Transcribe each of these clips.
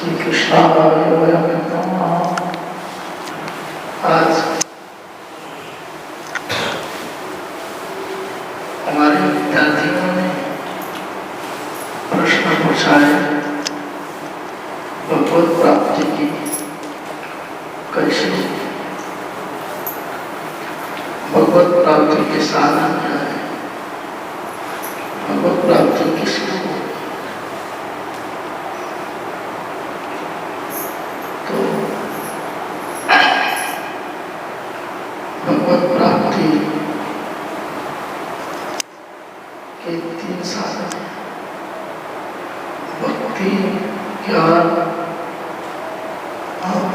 श्री कृष्णाय वयं नमः। आज हमारे विद्यार्थियों ने प्रश्न पूछा है भगवत प्राप्ति की कैसे, भगवत प्राप्ति के साधन क्या है, भगवत प्राप्ति किसको। तो भगवत प्राप्ति के 3 साधन हैं, भक्ति, ज्ञान और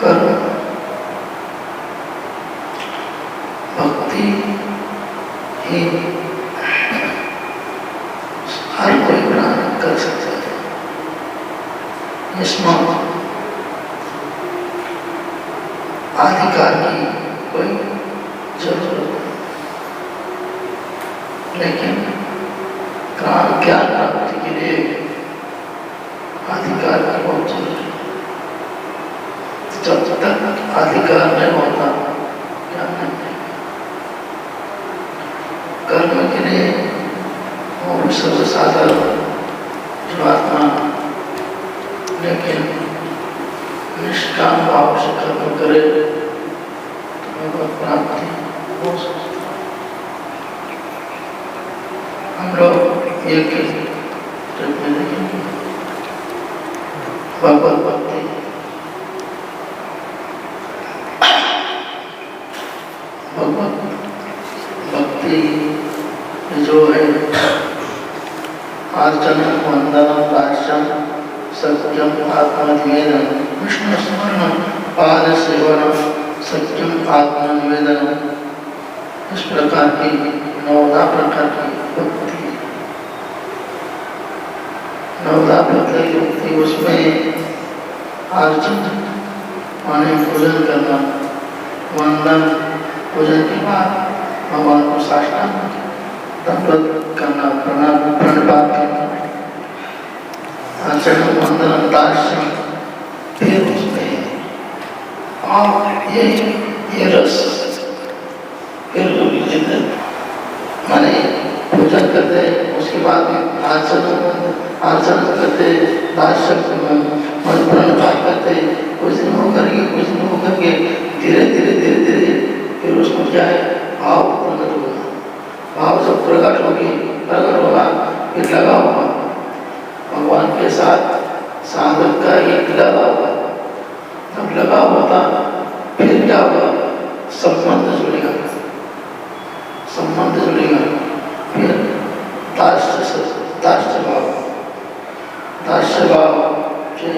कर्म। भक्ति ही हर कोई प्राणी कर सकता है, इसमें अधिकार की कोई जरूरत नहीं, लेकिन ज्ञान प्राप्ति के लिए अधिकार की बहुत जरूरी है। जब तक अधिकार नहीं होता ज्ञान नहीं मिलेगा। कर्म के लिए वो भी सर्वसाधारण जीवात्मा, लेकिन निष्काम भाव से कर्म करे तो भगवत प्राप्ति हो सकती है। हम लोग एक ट्रिप में देखेंगे भगवत भक्ति। भगवत भक्ति जो है अर्चनम वंदनम दास्यम सत्यम आत्मनिवेदन, विष्णु स्मरणम पाद सेवनम सत्यम आत्मनिवेदन, इस प्रकार की 9 प्रकार की भक्ति है। 9 प्रकार की भक्ति, उसमें अर्चन माने पूजन करना, वंदन पूजन के बाद भगवान को साष्टांग दंडवत करना, प्रणपात करना, अर्चन वंदन दास्यम, फिर उसमें और ये रस, फिर माने पूजन करते, उसके बाद में अर्चन करते, दास्यम मन प्रणपात करते, कुछ दिन होकर के धीरे धीरे फिर उसको क्या है भाव प्रकट होगा। भाव जब प्रकट होगा फिर लगा होगा भगवान के साथ साधक का एक लगा हुआ, जब लगा हुआ था फिर क्या होगा, संबंध जुड़ेगा, फिर दास्य भाव से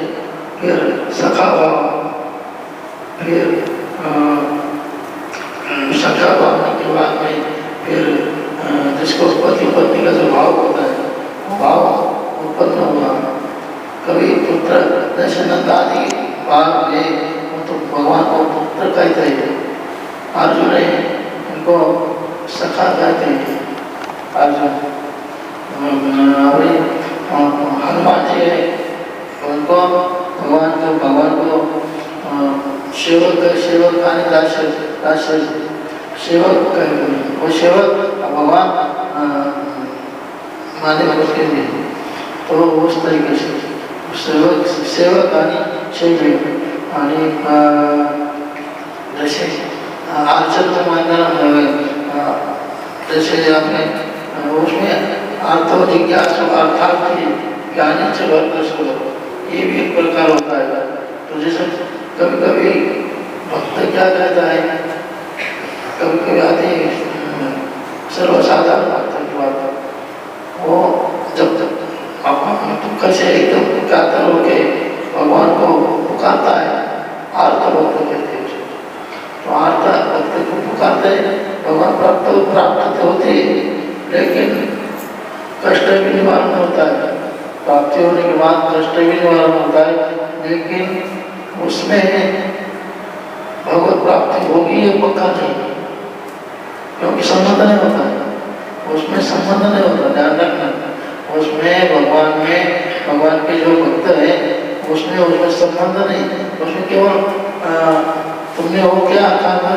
फिर सखा भाव, फिर सखा भाव के बाद में फिर जिसको पति पत्नी का जो भाव होता है वो भाव उत्पन्न हुआ। कभी पुत्र जैसे नंदादि भाव है, वो तो भगवान को पुत्र कहते हैं, अर्जुन है इनको सखा कहते हैं। अर्जुन हनुमान जी है उनको भगवान को सेवक आने दास्य सेवक कहते हैं। वो सेवक भगवान माने उसके लिए, तो उस तरीके से सेवक आणि जैसे अर्चन जैसे आपने उसमें अर्थ जिज्ञासु अर्थार्थी ज्ञानी से वर्ग, ये भी एक प्रकार होता है। तो जैसे कभी कभी भक्त क्या कहता है, कभी आते सर्वसाधारण भक्त की बात, वो जब दुख से एकदम कातर होके भगवान को पुकारता है, आर्त भक्त कहते हैं। तो आर्त भक्त को पुकारते हैं, भगवान प्राप्त होते हैं, लेकिन कष्ट भी निवारण होता है। प्राप्ति होने के बाद कष्ट भी निवारण होता है, लेकिन उसमें भगवत प्राप्ति होगी ये पक्का नहीं, क्योंकि संबंध नहीं होता है, उसमें संबंध नहीं होता। ध्यान रखना, उसमें भगवान के जो भक्त है उसमें उसमें संबंध नहीं, उसमें केवल तुमने वो क्या कहा,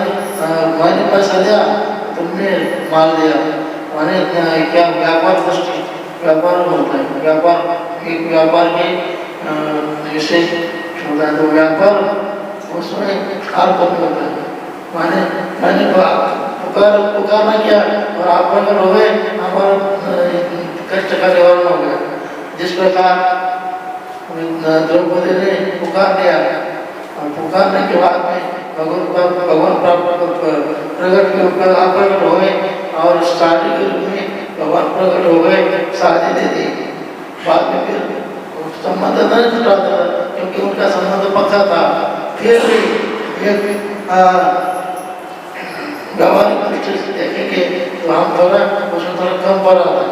मैंने पैसा दिया तुमने माल दिया, माने क्या व्यापार दृष्टि, व्यापार होता है, व्यापार एक व्यापार के जैसे होता है, तो व्यापार उसमें आरोप होता है, माने मैंने पुकारना किया और आप अगर हो गए हमारा कष्ट का निवारण हो गया। जिस प्रकार द्रौपदी ने पुकार दिया और पुकारने के बाद में भगवान प्राप्त प्रकट हो गए और शादी के रूप में भगवान प्रकट हो गए, शादी दे दी। बाद में फिर संबंध नहीं टूटा था क्योंकि उनका संबंध पक्का था। फिर भी एक व्यावहारिक दृष्टि से देखेंगे तो हम थोड़ा उसमें थोड़ा कम पड़ रहा है,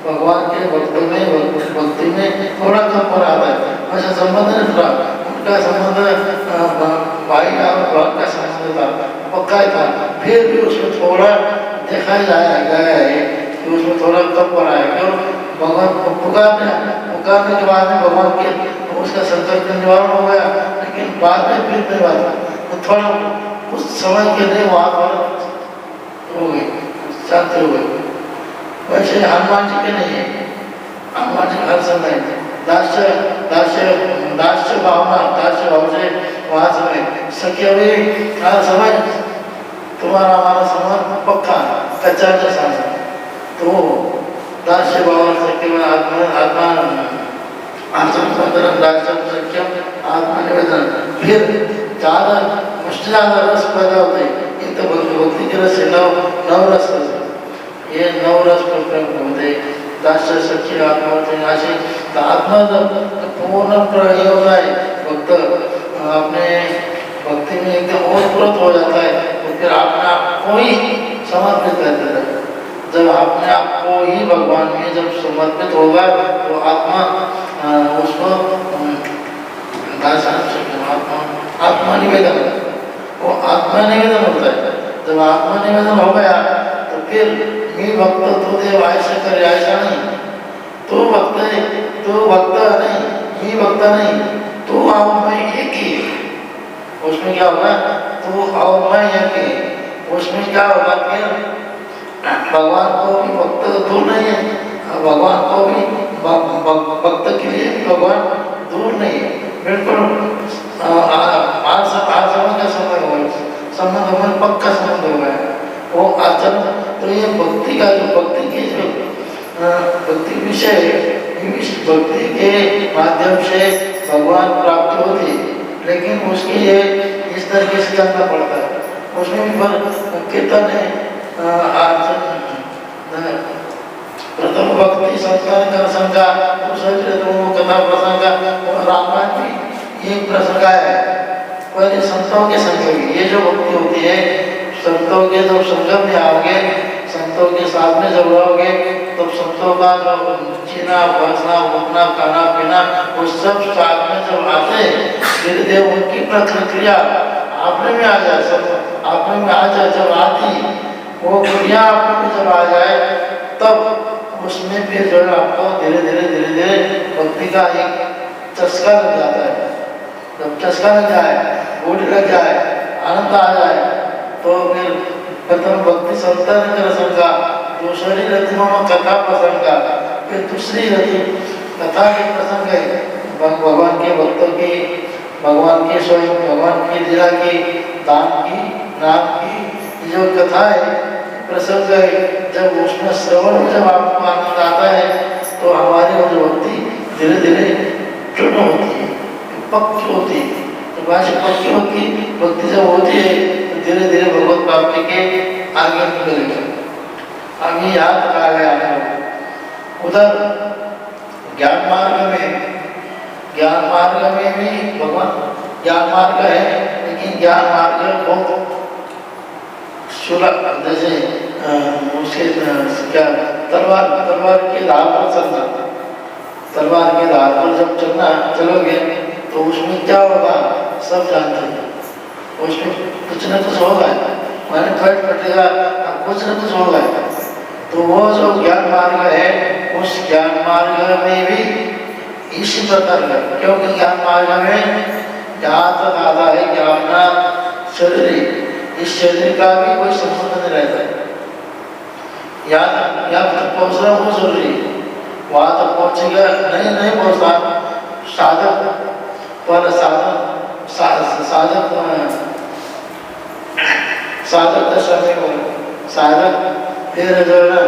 भगवान के भक्ति में थोड़ा कम पड़ रहा है। ऐसा संबंध नहीं था, उनका संबंध भाई और बहन का संबंध था, पक्का ही था। फिर भी उसमें थोड़ा देखा गया है कि उसमें थोड़ा कम पड़ा है। क्यों? भगवान को पुकारने के बाद में भगवान के उसका संकल्प का निवारण हो गया, लेकिन बाद में फिर नहीं हुआ, तो थोड़ा कुछ समय के लिए वहाँ पर हो गई, शांति हो गई। वैसे हनुमान जी के नहीं है, हनुमान जी हर समय दास्य भाव से वहाँ समय सख्य हुई, हर समय तुम्हारा हमारा संबंध पक्का कच्चा जैसा है। तो दास्य भाव सख्य आत्मा आत्मा निवेदन, फिर ज़्यादा मुश्किल ज़्यादा रस पैदा होते हैं। इन तो भक्ति के रस नव रस, ये नव रस होते दास्य सच्ची आत्मा होते हैं। आत्मा जब पूर्ण प्रयोग होता है, भक्त अपने भक्ति में एकदम ओतप्रोत हो जाता है, तो फिर अपने आप को ही समर्पित कर देता है। जब अपने आप को ही भगवान में जब समर्पित होगा तो आत्मा उसको आत्मा निवेदन, वो आत्मा निवेदन होता है। जब आत्मा निवेदन हो गया तो फिर मी भक्त तो देव ऐसा करे, ऐसा नहीं, तो भक्त नहीं, मी भक्त नहीं, तो और मैं एक ही। उसमें क्या होगा, तो और मैं एक ही, उसमें क्या होगा, फिर भगवान को भी भक्त दूर नहीं है, भगवान को भी भक्त के लिए भगवान दूर नहीं है, बिल्कुल आज समय का संबंध हमारे पक्का संबंध हो गया वो आचरण। तो ये भक्ति का जो भक्ति के जो भक्ति विषय, भक्ति के माध्यम से भगवान प्राप्त होती, लेकिन उसके लिए इस तरीके से जानना पड़ता है। उसमें भी कीर्तन है, प्रथम भक्ति संस्कार कर संगा, दूसरे कथा प्रसंग, रामायण भी ये प्रसंग है। पहले संतों के संग, ये जो भक्ति होती है संतों के जब संगम में आओगे, संतों के साथ में जब रहोगे, तब संतों का जो जीना बसना उठना खाना पीना वो सब साथ में जब आते, धीरे धीरे उनकी प्रक्रिया आपने में आ जाए, सब आपने में आ जाए। जब आती वो क्रिया आपने में जब आ जाए, तब उसमें फिर जो है आपको धीरे धीरे भक्ति का एक चस्का लग जाता है। जब चस्का लग जाए, बूढ़ लग जाए, आनंद आ जाए, तो फिर प्रथम भक्ति संतान कर संगा, दूसरी रति कथा प्रसंगा, फिर दूसरी रति कथा के प्रसंग है, भगवान के भक्तों की, भगवान के स्वयं भगवान की लीला की, दान की, नाम की जो कथा है, प्रसंग है। जब उसमें श्रवण में जब आपको आनंद आता है, तो हमारी वो जो भक्ति धीरे धीरे दृढ़ होती है, पक्की होती है। तो वहाँ से पक्की होती भक्ति जब होती है, तो धीरे धीरे भगवत प्राप्ति के आगे निकलेगा। आगे याद कहा गया उधर ज्ञान मार्ग में भी भगवान ज्ञान मार्ग है, लेकिन ज्ञान मार्ग बहुत सुलभ, जैसे उसके क्या तलवार के धार पर चलना, तलवार के धार पर जब चलोगे तो उसमें क्या होगा सब जानते हैं, उसमें कुछ न कुछ होगा, मैंने फट फटेगा, कुछ न कुछ होगा। तो वो जो ज्ञान मार्ग है, उस ज्ञान मार्ग में भी इसी प्रकार का, क्योंकि ज्ञान मार्ग में जहाँ तक आता है कि अपना शरीर, इस शरीर का भी कोई संबंध नहीं रहता है। यहाँ तक पहुँचना बहुत जरूरी है। वहाँ तक पहुँचेगा नहीं पहुँचता साधक पर साधक दशा में हो, साधक फिर जो है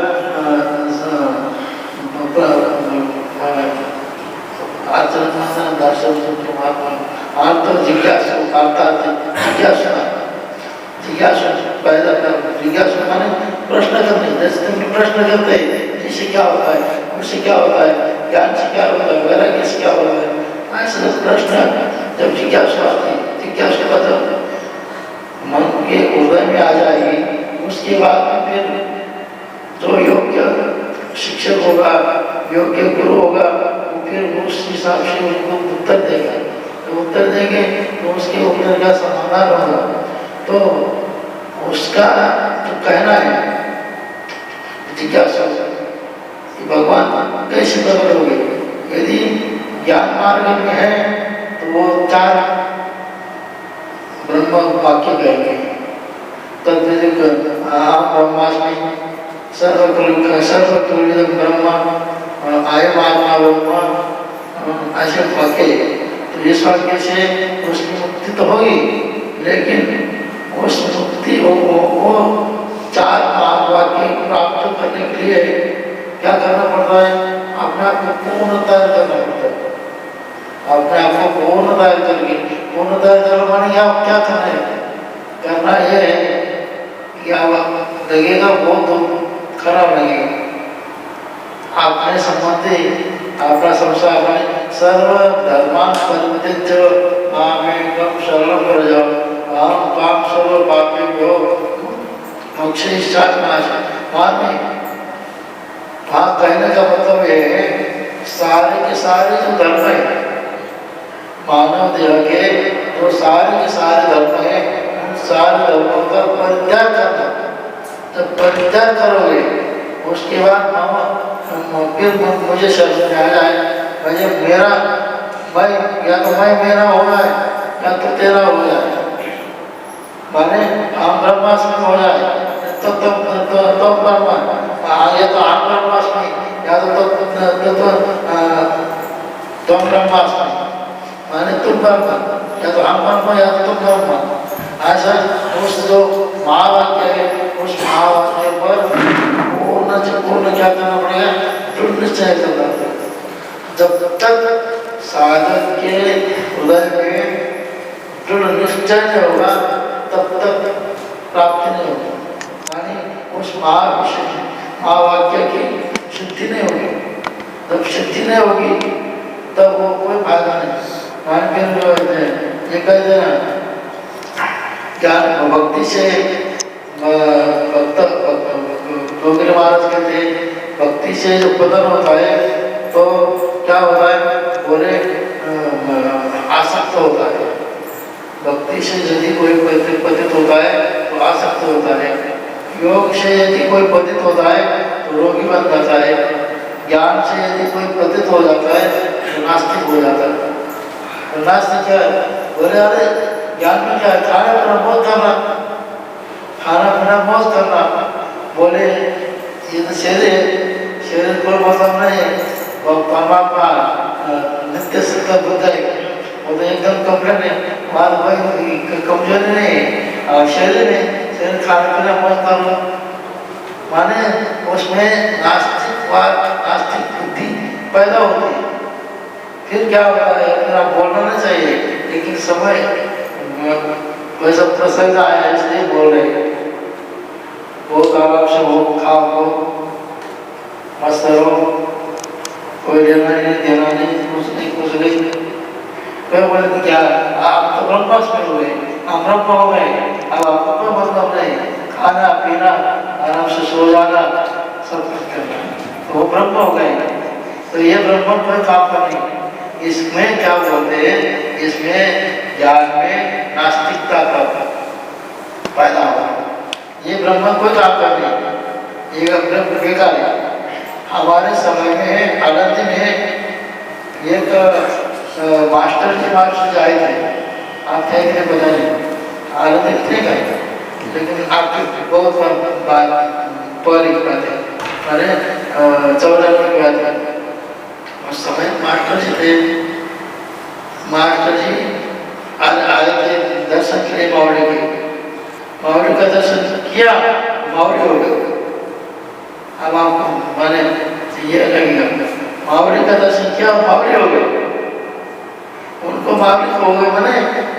जिज्ञासु माने प्रश्न करने, जैसे तुम प्रश्न करते हैं इससे क्या होता है, उससे क्या होता है, ज्ञान से क्या होता है, वैराग्य से क्या होता है, ऐसे प्रश्न जब जिज्ञासु आती है, जिज्ञासु का जब मन के हृदय में आ जाएगी, उसके बाद में फिर जो योग्य शिक्षक होगा, योग्य गुरु होगा, वो फिर उस हिसाब से उनको उत्तर देगा। तो उत्तर देंगे तो उसके उत्तर का समाधान होगा। तो उसका जो कहना है जिज्ञासु भगवान कैसे प्रकट होंगे, यदि ज्ञान मार्ग में है तो वो 4 ब्रह्म वाक्य कहेंगे। तद्विदिक ब्रह्मास्मि सर्वकल्विदं ब्रह्म अयम आत्मा ब्रह्म, ऐसे वाक्य। तो इस वाक्य से उसकी मुक्ति तो होगी, लेकिन उस मुक्ति वो 4 वाक्य प्राप्त करने के लिए क्या करना पड़ता है, अपने आप को पूर्ण तैयार करना पड़ता है। अपने आप को पूर्ण तैयार करके, पूर्ण तैयार करना माने क्या करना है, करना यह है कि आप लगेगा बहुत खराब लगेगा, आपने संबंधी आपका संसार में सर्व धर्मान परित्यज्य मामेकं शरणं व्रज अहं त्वां सर्व पापेभ्यो मोक्षयिष्यामि। वहाँ कहने का मतलब ये है, सारे के सारे जो धर्म है मानव देह के, जो सारे के सारे धर्म है, उन सारे धर्मों का परित्याग करना। जब परित्याग करोगे उसके बाद फिर मुझे शब्द में आ जाए भाई मेरा, भाई या तो मेरा हो जाए या तो तेरा हो जाए, माने हम ब्रह्मास्मि हो जाए तो ब्रह्मा, या तो हम ब्रह्मास्मि या तो ब्रह्मास्मि, माने तुम ब्रह्मा, या तो हम ब्रह्मा या तो तुम ब्रह्मा। ऐसा उस जो महावाक्य है, उस महावाक्य पर पूर्ण क्या करना पड़ेगा, दृढ़ निश्चय करना पड़ेगा। जब तक साधक के हृदय में दृढ़ निश्चय नहीं होगा तब तक प्राप्ति नहीं होगी, यानी उस महावाक्य की सिद्धि नहीं होगी। जब सिद्धि नहीं होगी तब वो कोई फायदा नहीं। मान के ये कह देना ज्ञान भक्ति से डोगरी महाराज कहते हैं भक्ति से जो पतन होता है तो क्या होता है, बोले आसक्त होता है। भक्ति से यदि कोई पतित होता है तो आसक्त होता है, योग से यदि कोई पतित होता है तो रोगी बन जाता है, ज्ञान से यदि कोई पतित हो जाता है तो नास्तिक हो जाता है। तो नास्तिक क्या है, बोले अरे ज्ञान में क्या है, खाना पीना मौज करना, खाना पीना मौज करना। बोले ये तो शरीर कोई मतलब नहीं है, वो परमात्मा नित्य सिद्ध बुद्ध है, वो तो एकदम कंप्लीट है, बात भाई कमजोरी नहीं है। और शरीर खाना पीना मौज करना, माने उसमें नास्तिक बुद्धि पैदा होती है। फिर क्या होता है, अपना बोलना नहीं चाहिए, लेकिन समय वैसा प्रसंग आया इसलिए बोल रहे, वो आराम से हो, खाओ, मस्त रहो, कोई लेना नहीं देना नहीं, कुछ नहीं। मैं बोले क्या आप तो ब्रह्मास्मि हो गए, हम ब्रह्म हो गए, अब आपको कोई मतलब नहीं, खाना पीना आराम से सो जाना सब कुछ करना, तो वो ब्रह्म हो गए। तो ये ब्रह्म कोई काम का नहीं। इसमें क्या बोलते हैं, इसमें ज्ञान में नास्तिकता का पैदा हुआ, ये ब्रह्म कोई काम का नहीं, ये ब्रह्म बेकार है। हमारे समय में है, आनंद में है, एक मास्टर जी मास्टर जी आए थे, आप थे कि पता नहीं, आनंद थे क्या, लेकिन आपकी बहुत पौरी की बात है, मैंने 14 की बात है। उस समय मास्टर जी थे, मास्टर जी आए थे दर्शन के लिए मावड़ी के, मावड़ी का दर्शन किया, मावड़ी हो गए। अब आपको माने ये लगेगा, मावड़ी का दर्शन किया मावड़ी हो गए, उनको मावड़ी हो गए माने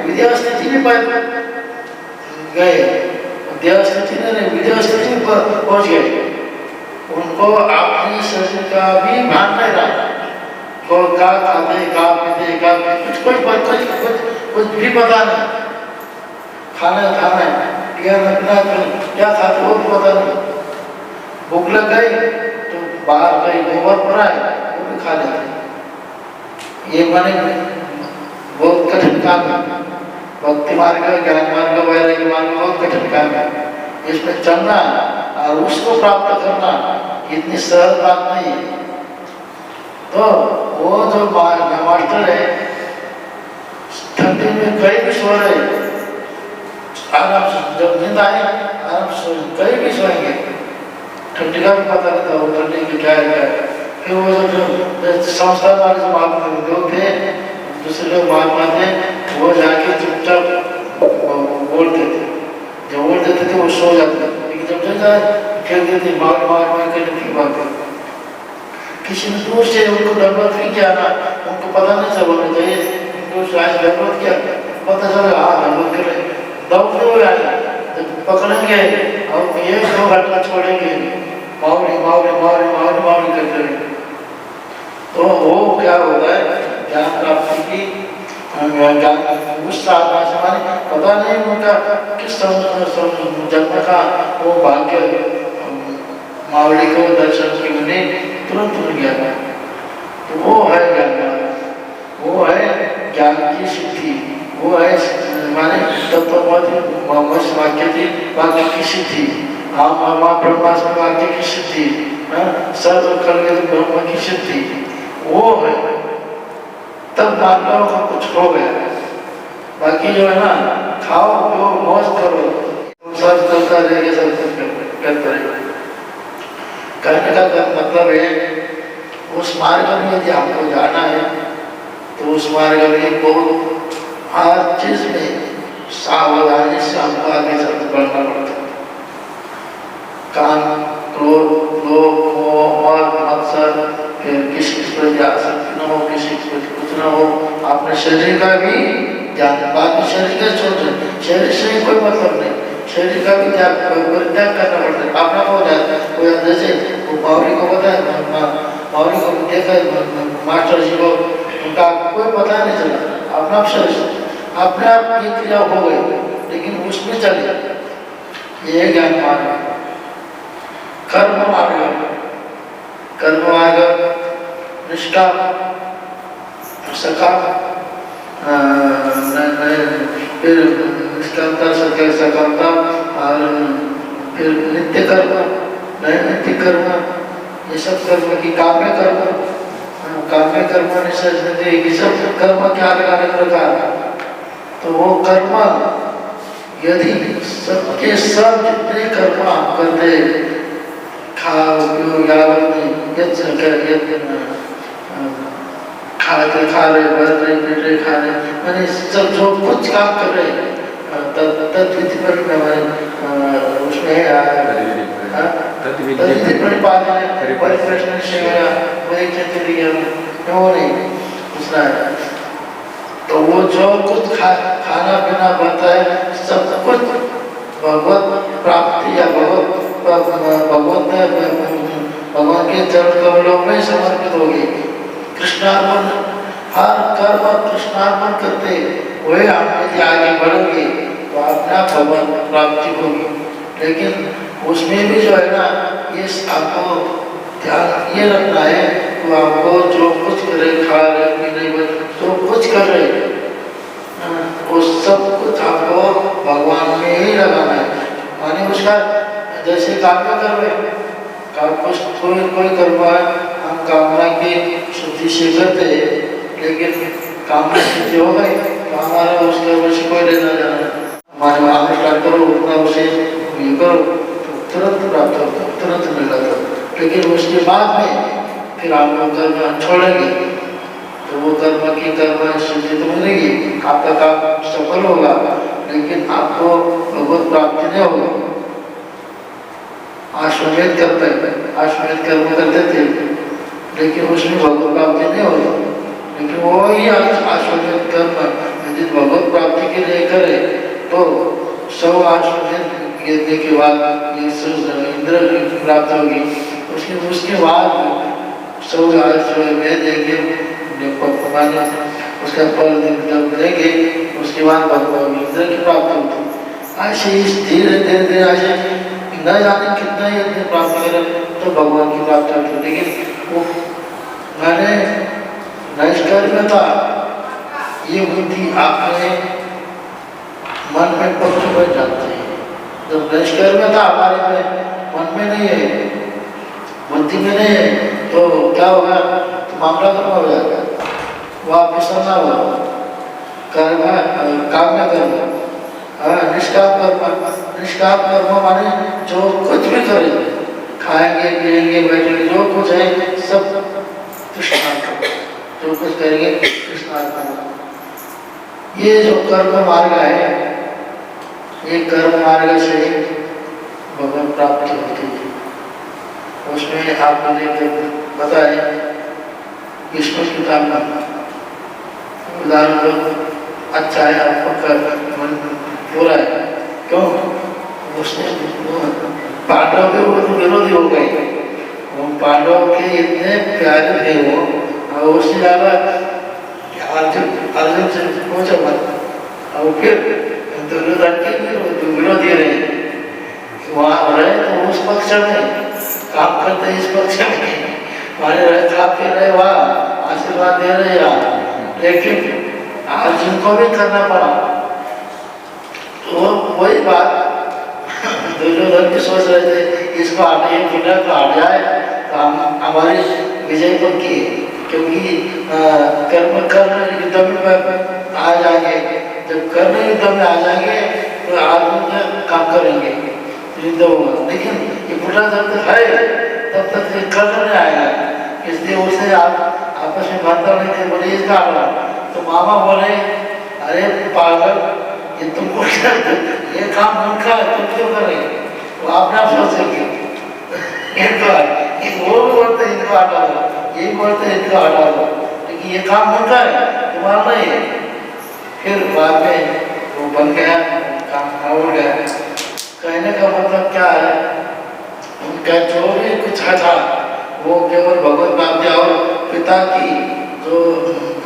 विद्या स्थिति में गए, विद्या स्थिति ने विद्या स्थिति में पहुंच गए। उनको अपने शरीर का भी भान नहीं रहा, को क्या खाते क्या पीते क्या कुछ भी पता नहीं, खाना क्या खाते वो भी पता नहीं, भूख लग गई तो बाहर कहीं गोबर पड़ा है वो भी खा लेते। ये माने बहुत कठिन काम है, भक्ति मार्ग ज्ञान मार्ग वैराग्य मार्ग बहुत कठिन काम है, इसमें चलना और उसको प्राप्त करना इतनी सरल बात नहीं है। तो वो जो मास्टर है ठंडी में कहीं भी सो रहे, आराम से जब नींद आए आराम से कहीं भी सोएंगे, ठंडी का भी पता नहीं था वो ठंडी की क्या है। फिर वो जो संस्था वाले जो लोग थे, दूसरे लोग महात्मा थे, वो जाके चुपचाप बोलते थे, जब बोल देते थे वो सो जाते थे, लेकिन जब जगह खेलते थे मार करने की बात है। किसी ने दूर से उनको डरबत भी किया ना, उनको पता नहीं चल होना चाहिए, उनको शायद डरबत किया, पता चला हाँ डरबत कर रहे, दौड़ते हुए आए, जब पकड़ेंगे और ये 2 घंटा छोड़ेंगे, मावड़ी मावड़ी मावड़ी मावड़ी मावड़ी करते रहे। तो वो क्या होता है ज्ञान प्राप्ति की उस साधना से माने पता नहीं उनका किस जन्म का वो भाग्य मावड़ी को दर्शन की उन्हें तुरंत मिल गया था। तो वो है ज्ञान, वो है ज्ञान की सिद्धि, वो है माने तत्वमसि वाक्य की सिद्धि, ब्रह्मास्मि वाक्य की सिद्धि, सर्व खल्विदं ब्रह्म की सिद्धि, वो है। तब मानव का कुछ हो गया, बाकी जो है ना खाओ पियो मौज करो सब चलता रहेगा, सब कुछ करता रहेगा। कहने का मतलब है उस मार्ग में यदि आपको जाना है तो उस मार्ग में बहुत हर चीज में सावधानी से हमको आगे चलते बढ़ना पड़ता है। काम क्रोध लोभ मोह मत्सर, फिर किसी प्रति आसक्ति न हो, किसी प्रति कुछ न हो, अपने शरीर का भी ध्यान, बाकी शरीर का छोड़, शरीर से कोई मतलब नहीं, शरीर का भी त्याग करना पड़ता है, अपना हो जाता है। कोई जैसे मावड़ी को पता है, मावड़ी को देखा मास्टर जी को, उनका कोई पता नहीं चला, अपना शरीर अपने आप ये क्रिया हो गई, लेकिन उसमें चले। ये ज्ञान मार्ग, कर्म मार्ग, कर्म मार्ग निष्ठा सका, फिर निष्कामता सकामता, और फिर नित्य कर्म, नैमित्तिक कर्म, ये सब कर्म की काम्य कर्म, काम्य कर्म ये सब कर्म के अलग-अलग प्रकार। तो वो कर्म यदि सबके सब जितने कर्म आप करते, खाओ पियो खा रहे बढ़ रहे पीट रहे खा रहे, मैंने सब जो कुछ काम कर रहे तत्विधि उसमें तो वो जो कुछ खाना पीना बनता है सब कुछ भगवत प्राप्ति या भगवान के चरण कमलों में समर्पित होगी। कृष्णार्पण, हर कर्म कृष्णार्पण करते हुए आप यदि आगे बढ़ोगे तो अपना भगवान प्राप्ति होगी। लेकिन उसमें भी जो है ना, ये आपको ध्यान ये रखना है तो आपको जो कुछ करे, खा रहे पी रहे जो कुछ कर रहे वो सब कुछ आपको भगवान में ही लगाना है। माने उसका जैसे कामना कर रहे कोई कर्म हम कामना की शुद्धि से करते लेकिन काम में स्थिति हो गई तो हमारा उसके वश कोई लेना जाना, हमारे अनुष्ठान करो उतना उसे ये करो तो तुरंत प्राप्त होता, तुरंत मिल जाता। लेकिन उसके बाद में फिर आप लोग कर्म छोड़ेंगे तो वो कर्म की कर्म सिद्धि तो मिलेगी, आपका काम सफल होगा, लेकिन आपको भगवत प्राप्ति नहीं होगी। आश्वमेध कर्म करते थे लेकिन उसमें भगवत प्राप्ति नहीं होती। लेकिन वो ही आश्वमेध कर्म यदि भगवत प्राप्ति के लिए करे तो 100 आश्वमेध गिरने के बाद इंद्र की प्राप्त होगी। उसके बाद 100 आश्वमेध उसका फल जब लेंगे उसके बाद भगवान इंद्र की प्राप्ति होती। ऐसे ही धीरे धीरे ऐसे न जाने कितना ही प्राप्त करें तो भगवान की प्राप्ति होती। लेकिन वो मैंने नैष्कर्म्यता ये बुद्धि आपने मन में पक्ष बन जाती है। जब नैष्कर्म्यता हमारे में मन में नहीं है, बुद्धि में नहीं है, तो क्या होगा, तो मामला खत्म हो जाएगा। वह विसरना हुआ कर्म काम न कर्म, निष्काम कर्म माने जो कुछ भी करे, खाएंगे पिएंगे बैठेंगे जो कुछ है सब कृष्णार्पण, जो कुछ करेंगे कृष्णार्पण। ये जो कर्म मार्ग है, ये कर्म मार्ग से भगवान प्राप्ति होती है। उसमें आपने बताया विष्णु की कामना उदाहरण अच्छा है, आपका मन पूरा है। क्यों? उसने पांडव के वो तो विरोधी हो गए, वो पांडव के इतने प्यारे थे वो, और उससे ज्यादा अर्जुन से पूछो मत। और फिर दुर्योधन के विरोधी रहे, वहाँ रहे तो उस पक्ष में काम करते, इस पक्ष में हमारे रहे काफी रहे, वहाँ आशीर्वाद दे रहे यार, लेकिन अर्जुन को भी करना पड़ा। तो वही बात दुर्योधन भी सोच रहे थे, इसको हटाइए, बिना को हट जाए तो हम हमारी विजय पक्की है, क्योंकि कर्म कर्ण युद्ध में आ जाएंगे। जब कर्ण युद्ध में आ जाएंगे तो अर्जुन काम करेंगे, युद्ध होगा। लेकिन ये बुरा जब तक है तब तक कर्ण नहीं आएगा, इसलिए उसे आपस में बांधता नहीं थे, बोले इसका तो मामा बोले अरे पागल, ये तुमको क्या, ये काम उनका है, तुम क्यों कर रहे? वो अपना सोचेंगे, वो बोलते इनको हटा दो, ये बोलते इनको हटा दो, लेकिन ये काम उनका है, तुम्हारा नहीं है। फिर बाद में वो बन गया, काम हो गया। कहने का मतलब क्या है, उनका जो भी कुछ था वो केवल भगवत प्राप्ति और पिता की जो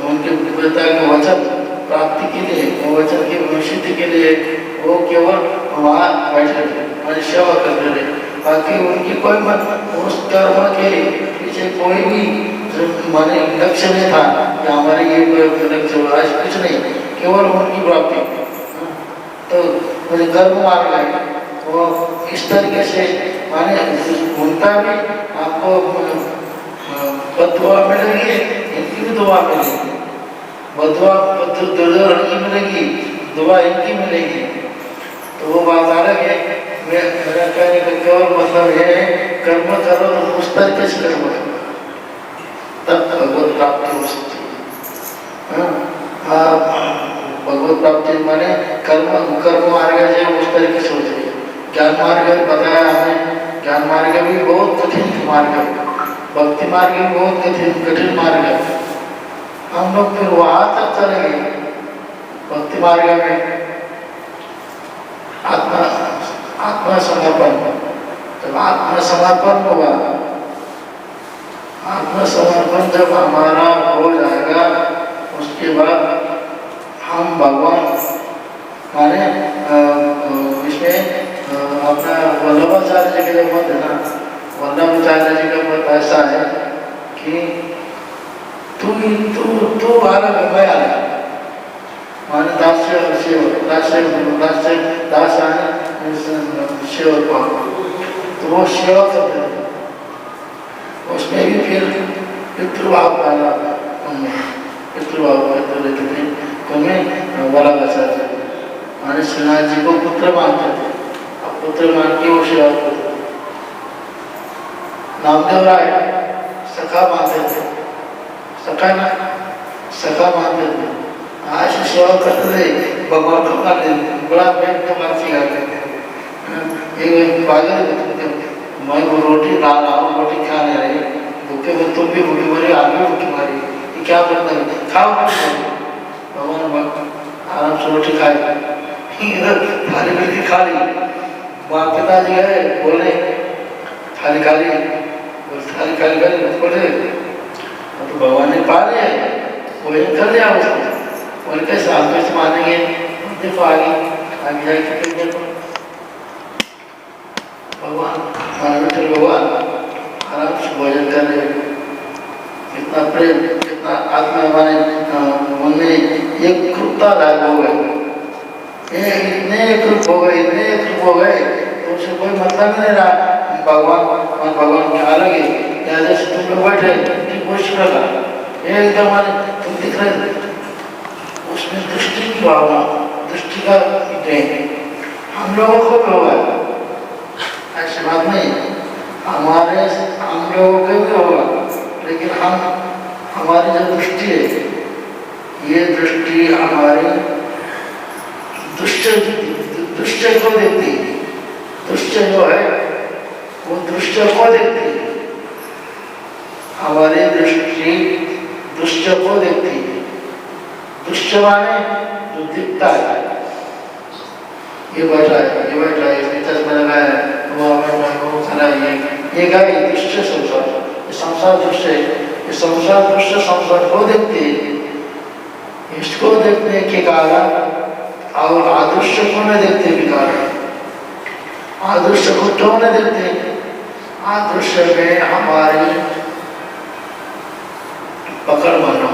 उनके पिता के वचन प्राप्ति के लिए, वचन की सिद्धि के लिए वो केवल वहाँ बैठे थे, सेवा करते रहे। बाकी उनकी कोई उस कर्म के पीछे कोई भी माने लक्ष्य नहीं था कि हमारे ये लक्ष्य आज कुछ नहीं, केवल उनकी प्राप्ति। तो मुझे कर्म मार्ग है वो इस तरीके से, माने उनका भी आपको बदुआ मिलेगी, इनकी भी दुआ मिलेगी। बदुआ दुर्योधन की मिलेगी, दुआ इनकी मिलेगी। तो वो बात अलग है। मेरा कहने का केवल मतलब है, कर्म करो तो उस तरीके से कर्म करो, तब भगवत प्राप्ति हो सकती है। भगवत प्राप्ति माने कर्म मार्ग है उस तरीके से हो जाएगी। ज्ञान मार्ग बताया हमें, ज्ञान मार्ग भी बहुत कठिन मार्ग है, भक्ति मार्ग भी बहुत कठिन मार्ग है। हम लोग फिर वहां तक चलेंगे भक्ति मार्ग में, आत्मसमर्पण। जब आत्मसमर्पण होगा, आत्मसमर्पण जब हमारा हो जाएगा, उसके बाद हम भगवान माने इसमें अपना वल्लभाचार्य जी का मत है ना, वल्लभाचार्य जी का मत ऐसा है कि तू अलग मैं अलग, माने दास्य सेवक, दास सेवक, तो वो सेवा करते हैं। उसमें भी फिर पितृभाव डाला उनमें, पितृभाव कहते रहते थे, तुम्हें बड़ा बचा था। माने श्रीनाथ जी को पुत्र मानते थे, अब पुत्र मान के वो सेवा करते थे। नामदेव राय सखा मानते थे, सखा मानते थे। आज सेवा करते थे, भगवान को कर देते, बड़ा प्रेम तो बात सिखा देते। एक पागल मैं वो रोटी ला रहा हूँ, रोटी खा नहीं रही, भूखे में तुम भी भूखी मरी, आप भी भूखी मरी, ये क्या करता है? खाओ भगवान आराम से रोटी खाए, थाली मिलती खा ली। वहाँ पिताजी गए बोले थाली खाली बोले तो भगवान ने पा लिया, वो ये कर लिया उसको। बोले कैसे आप कैसे मानेंगे? देखो आगे जाके देखो भगवान आराम से भोजन कर रहे, कितना प्रेम, कितना आत्मा हमारे मन में एक कृपता लायक हो गए, इतने कृप हो गए तो उसे कोई मतलब नहीं रहा। भगवान क्या अलग है, या जैसे तुम लोग बैठे ठीक वो शिवला एकदम तुम दिख रहे, उसमें दृष्टि की भावना, दृष्टि का हम लोगों को भी होगा, ऐसी बात नहीं, हम लोगों को भी होगा, लेकिन हमारी जो दृष्टि है, ये दृष्टि हमारी दृश्य को देखती है। दृश्य जो है वो दृश्य को देखती है, हमारी दृष्टि दृश्य को देखती है। दृश्य माने जो दिखता है, ये बैठा है, इसने चश्मा लगाया है, वो खड़ा है, ये क्या है? दृश्य संसार, ये संसार दृश्य है, ये संसार दृश्य संसार को देखती है। इसको देखने के कारण और आदर्श को न देखते विकार, आदर्श को क्यों न देखते? आदर्श में हमारी पकड़ मानो,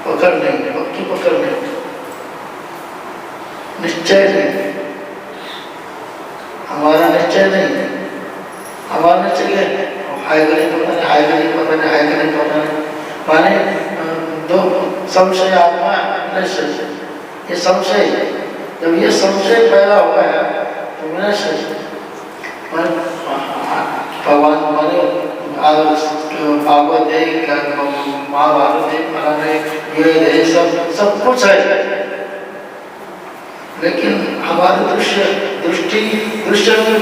पकड़ नहीं, पक्की पकड़ नहीं, निश्चय नहीं, हमारा निश्चय नहीं, हमारा निश्चय हाय करें पता नहीं, माने दो संशय आत्मा निश्चय, ये संशय, जब ये संशय पैदा हो गया तो मेरा भगवान माने भागवत है, महाभारत है, ये सब कुछ है, लेकिन हमारे दृश्य में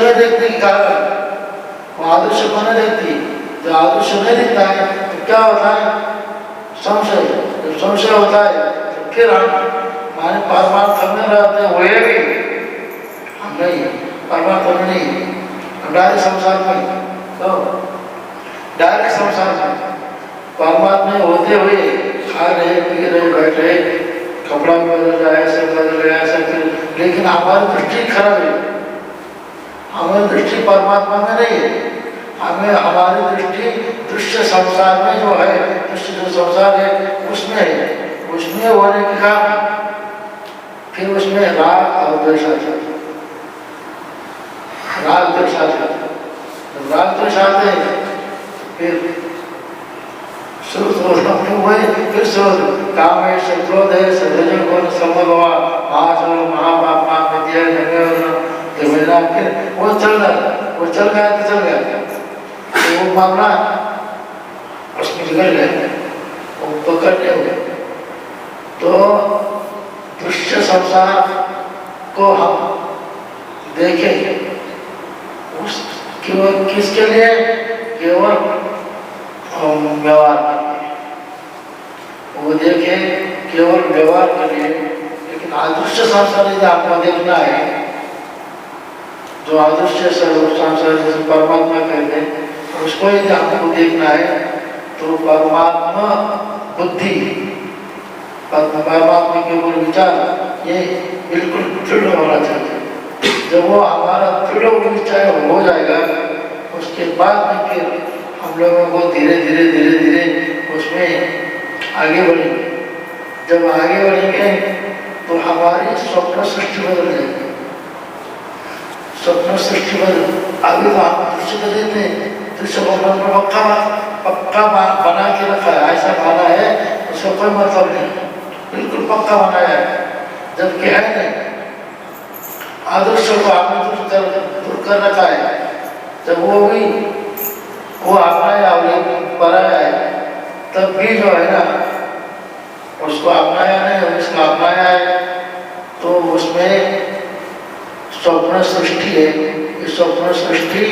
देखने के कारण वो आदर्श को नहीं देखती। जो आदर्श नहीं दिखता है तो क्या होता है? संशय। जब संशय होता है तो फिर हम हमारे परमार्थ करने रहते हैं, हुए भी हम नहीं, परमार्थ में नहीं, हम डायरेक्ट संसार में, तो डायरेक्ट संसार में परमात्मा होते हुए खा रहे, पी रहे, बैठ रहे, कपड़ा बदल रहा है, सब बदल रहा है, सब, लेकिन हमारी दृष्टि खराब है, हमारी दृष्टि परमात्मा में नहीं है, हमें हमारी दृष्टि दृश्य संसार में जो है, दृश्य जो संसार है उसमें है, उसमें होने के कारण फिर उसमें राग और द्वेष आ जाता है, राग द्वेष आ जाता है, जब राग द्वेष आते हैं फिर फिर काम है, क्रोध है, रजोगुण, समभवा, आचरण, महापापा, विद्या, फिर वो चल गया तो चल गया, तो वो मामला उसमें बिगड़ गया, वो पकड़ गया। तो दृश्य संसार को हम देखेंगे उस केवल किसके लिए? केवल व्यवहार के लिए, वो देखे केवल व्यवहार के लिए, लेकिन आदर्श संसार यदि आपको देखना है, जो आदर्श संसार जैसे परमात्मा कहते हैं, उसको यदि आपको देखना है तो परमात्मा बुद्धि, परमात्मा के ऊपर विचार ये बिल्कुल दृढ़ होना चाहिए। जब वो हमारा दृढ़ निश्चय हो जाएगा, उसके बाद में फिर हम लोगों को धीरे धीरे उसमें आगे बढ़ेंगे। जब आगे बढ़ेंगे तो हमारी स्वप्न सृष्टि बदल जाएगी, स्वप्न सृष्टि बदल। अभी तो हम दृश्य को देते हैं, दृश्य को पक्का बना के रखा है, ऐसा ऐसा खाना है उसका कोई मतलब नहीं, बिल्कुल पक्का बनाया है, जबकि है नहीं। आदर्शों को आपने दूर कर रखा है। जब वो अपनाया और ये पराया है, तब भी जो है ना उसको अपनाया नहीं, उसको अपनाया है तो उसमें स्वप्न सृष्टि है। ये स्वप्न सृष्टि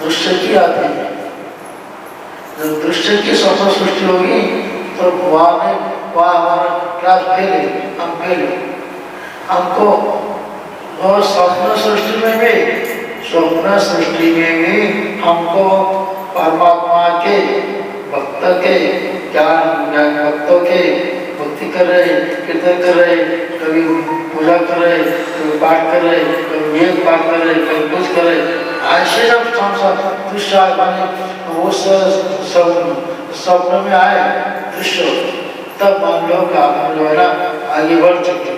दृश्य की आती है। जब दृश्य की स्वप्न सृष्टि होगी तो वहाँ हमारा क्लास फेल है, हम फेल है। हमको और स्वप्न सृष्टि में भी हमको परमात्मा के भक्त के ज्ञान भक्तों के भक्ति कर रहे, कीर्तन कर रहे, कभी पूजा कर रहे, कभी पाठ कर रहे, कभी वेद पाठ कर रहे, कभी कुछ कर रहे, ऐसे जब दृश्य बने वो स्वप्न में आए दृश्य, तब हम लोग आप जो है ना आगे बढ़ चुके।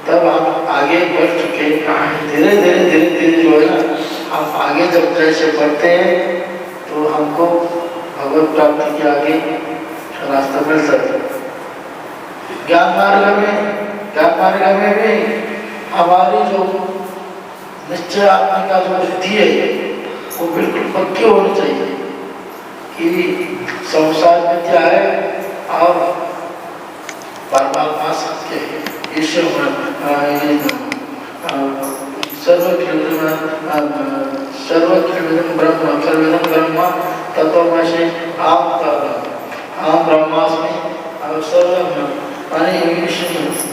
तब हम आगे बढ़ चुके, धीरे धीरे जो है ना हम आगे जब जैसे बढ़ते हैं तो हमको भगवत प्राप्ति के आगे रास्ता मिल सकता है। ज्ञान मार्ग में भी हमारी जो निश्चय आत्मा का जो बुद्धि है वो बिल्कुल पक्की होनी चाहिए कि संसार मिथ्या है और परमात्मा सत्य है। ईश्वर सर्वज्ञ ब्रह्म तत्वमसि अहम ब्रह्मास्मि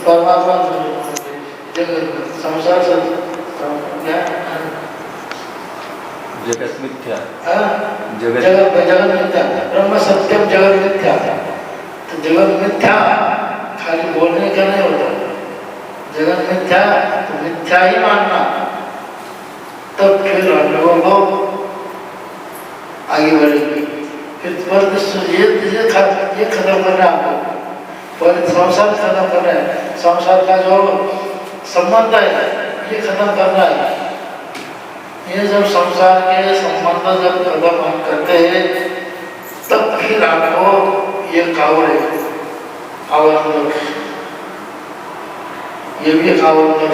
परमात्मा संसार जगत मिथ्या, जगत मिथ्या, ब्रह्म सत्यम जगत मिथ्या। तो जगत मिथ्या खाली बोलने का नहीं होता, जगत मिथ्या तो मिथ्या ही मानना। तब फिर हम लोगों को आगे बढ़ेंगे। फिर ये खत्म करना है हमको, पहले संसार खत्म करना है, संसार का जो संबंध है ये खत्म करना है। ये जब संसार के संबंध जब खत्म हम करते हैं तब फिर आपको ये कावड़ है आवर्तन, ये भी कावड़,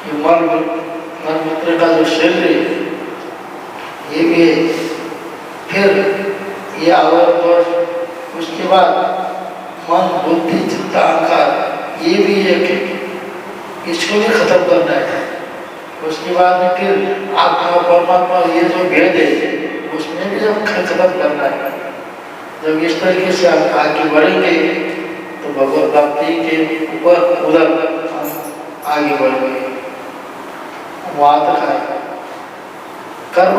ये मलमूत्र का जो शरीर है ये भी है। फिर ये आवर्तन, उसके बाद मन बुद्धि चित्त अहंकार ये भी एक है, इसको भी खत्म करना है। उसके बाद में फिर आत्मा परमात्मा ये जो भेद है उसमें भी जब खत्म करना है। जब इस तरीके से आप आगे बढ़ेंगे तो भगवत प्राप्ति के ऊपर उधर हम आगे बढ़ेंगे। वहाँ तक है। कर्म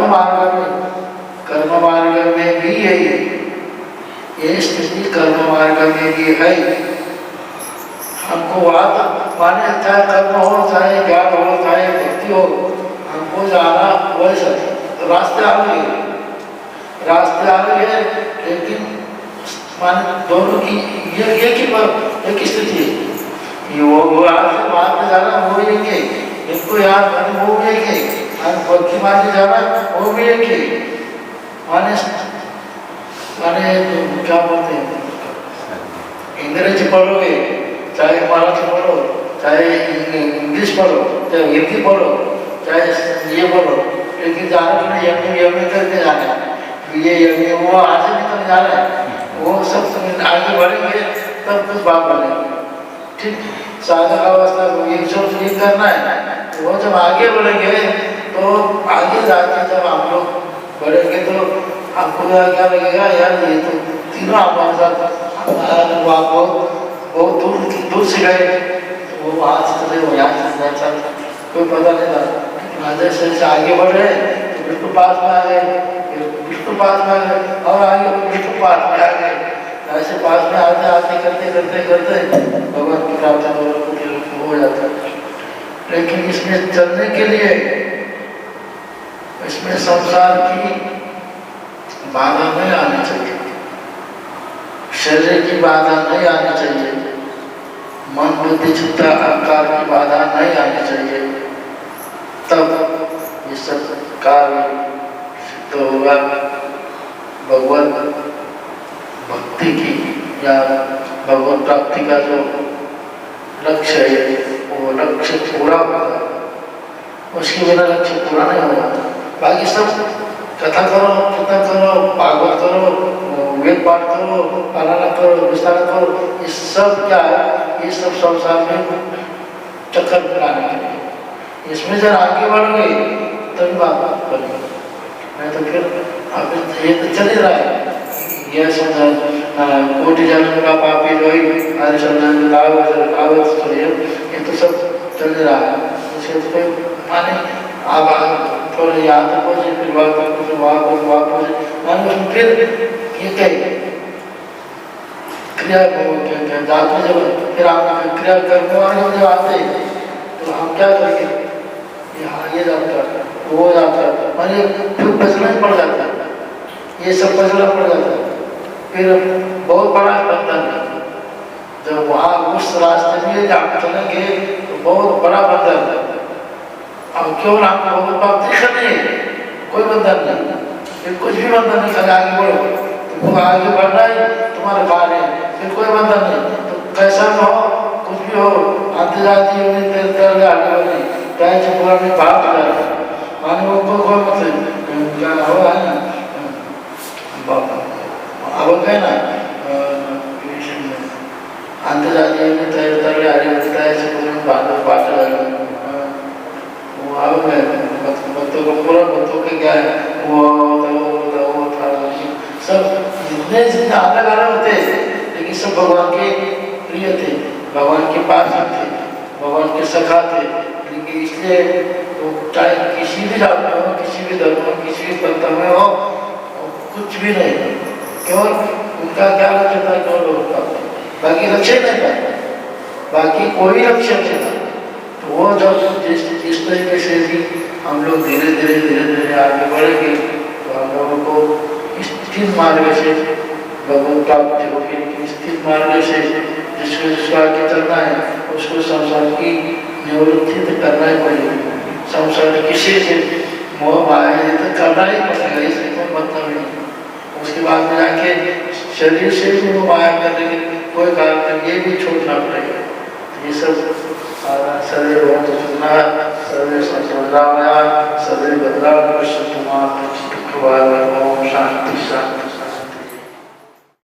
मार्ग में भी यही है, ये स्थिति कर्म मार्ग में भी है। हमको वहाँ तक माने चाहे कर्म हो, चाहे ज्ञान हो, चाहे भक्ति हो, हमको जाना वैसा रास्ते आ रही है। लेकिन माने दोनों की एक स्थिति है। ये वो आज से वहाँ पे जाना वो एक है, इनको यार वो भी एक है, भक्ति मार्ग जाना वो भी एक है। माने क्या बोलते हैं, अंग्रेजी पढ़ोगे, चाहे मराठी पढ़ो, चाहे इंग्लिश पढ़ो, चाहे हिंदी पढ़ो, चाहे ये पढ़ो, लेकिन जाने के लिए एम ए करके जाना है। ये वो आज से निकल जाना है, वो सब आगे बढ़ेंगे तब कुछ बात बनेगी। ठीक साधक अवस्था को ये सब ये करना है। वो जब आगे बढ़ेंगे तो आगे जाके जब हम लोग बढ़ेंगे तो आपको क्या लगेगा, यार ये तो तीनों हमारे साथ बहुत दूर से गए, तो वो वहाँ से चले, वो यहाँ से चल, कोई पता नहीं था। जैसे आगे बढ़ रहे तो बिल्कुल पास में आ गए, बिल्कुल पास में आ गए, और आगे बिल्कुल पास में आ गए। ऐसे पास में आते करते भगवान की प्राप्ति हो जाता है। लेकिन इसमें चलने के लिए इसमें संसार की बाधा नहीं आनी चाहिए, शरीर की बाधा नहीं आनी चाहिए, मन बुद्धि चित्त अहंकार की बाधा नहीं आनी चाहिए। तब ये सब कार्य सिद्ध होगा। भगवत भक्ति की या भगवत प्राप्ति का जो लक्ष्य है वो लक्ष्य पूरा होगा, उसके बिना लक्ष्य पूरा नहीं होगा। बाकी सब कथा करो, कीर्तन करो, भागवत करो, वेद पाठ करो, पालना करो, विस्तार करो, ये सब क्या है, ये सब संसार में चक्कर बनाने के लिए। इसमें जब आगे बढ़ोगे तभी बात बनेगी, नहीं तो फिर अब ये तो चल ही रहा है। ये समझा कोटि जन्म का पापी रोई हरिचंदन कावत ये तो सब चल रहा है। इसे तो कोई माने आप थोड़े याद पहुँचे फिर वहाँ पहुँचे माने फिर ये कहे क्रिया जाते जब फिर आप क्रिया करने वाले जब आते तो हम क्या करेंगे, यहाँ ये जाता वो जाता माने फिर बचना ही पड़ जाता है, ये सब बचना पड़ जाता है। फिर बहुत बड़ा बंधन है, जब वहाँ उस रास्ते में जहाँ चलेंगे तो बहुत बड़ा बंधन है। अब क्यों आपको बहुत बात देखा नहीं, कोई बंधन नहीं, फिर कुछ भी बंधन नहीं करे, आगे बढ़ो, तुमको आगे बढ़ना ही तुम्हारा कार्य है, फिर कोई बंधन नहीं। तो कैसा भी हो, कुछ भी हो, आते जाती हो तेरे आगे बढ़नी चाहे पूरा में बात कर माने वो कोई मतलब क्या हो है ना, अब है ना आते जाती है तेरे आगे बढ़ता है पूरे में बात वो अब है बच्चों को पूरा बच्चों के क्या है वो सब जितने जितने अलग अलग होते लेकिन सब भगवान के प्रिय थे, भगवान के पास थे, भगवान के सखा थे। लेकिन इसलिए वो चाहे किसी भी जात में हो, किसी भी धर्म में, किसी भी पंथ में हो, कुछ भी नहीं, केवल उनका क्या लक्ष्य था, केवल उनका बाकी लक्ष्य नहीं था, बाकी कोई लक्ष्य नहीं था। तो वो जब जिस तरीके से भी हम लोग धीरे धीरे आगे बढ़ेंगे तो हम लोगों को स्थिर मार्ग से भगवत प्राप्ति होगी। स्थिर मार्ग से जिसको आगे चलना है उसको संसार की निवृत्ति तो करना ही पड़ेगी। संसार किसी से मोह माया तो करना ही पड़ेगा, इसमें कोई मतलब नहीं। उसके बाद में जाके शरीर से भी मोह माया करने के कोई कारण नहीं, ये भी छोड़ना पड़ेगा। ये सब सर्वे भवन्तु सुखिनः, सर्वे सन्तु निरामयाः, सर्वे भद्राणि पश्यन्तु मा कश्चित् दुःखभाग्। ओम शांति शांति।